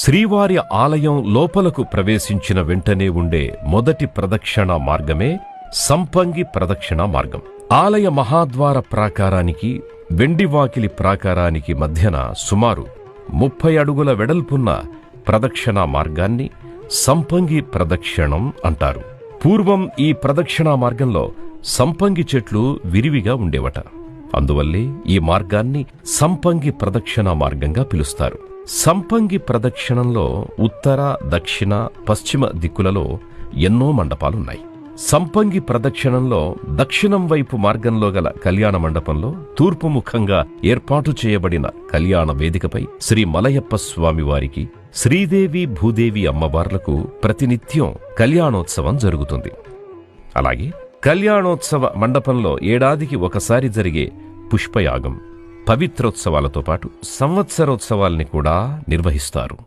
శ్రీవారి ఆలయం లోపలకు ప్రవేశించిన వెంటనే ఉండే మొదటి ప్రదక్షిణ మార్గమే సంపంగి ప్రదక్షిణ మార్గం. ఆలయ మహాద్వార ప్రాకారానికి, వెండివాకిలి ప్రాకారానికి మధ్యన సుమారు 30 అడుగుల వెడల్పున్న ప్రదక్షిణా మార్గాన్ని సంపంగి ప్రదక్షిణం అంటారు. పూర్వం ఈ ప్రదక్షిణా మార్గంలో సంపంగి చెట్లు విరివిగా ఉండేవట. అందువల్లే ఈ మార్గాన్ని సంపంగి ప్రదక్షిణా మార్గంగా పిలుస్తారు. సంపంగి ప్రదక్షిణంలో ఉత్తర, దక్షిణ, పశ్చిమ దిక్కులలో ఎన్నో మండపాలున్నాయి. సంపంగి ప్రదక్షిణంలో దక్షిణం వైపు మార్గంలో గల కళ్యాణ మండపంలో తూర్పు ముఖంగా ఏర్పాటు చేయబడిన కళ్యాణ వేదికపై శ్రీ మలయప్ప స్వామివారికి, శ్రీదేవి భూదేవి అమ్మవార్లకు ప్రతినిత్యం కళ్యాణోత్సవం జరుగుతుంది. అలాగే కళ్యాణోత్సవ మండపంలో ఏడాదికి ఒకసారి జరిగే పుష్పయాగం, పవిత్రోత్సవాలతో పాటు సంవత్సరోత్సవాల్ని కూడా నిర్వహిస్తారు.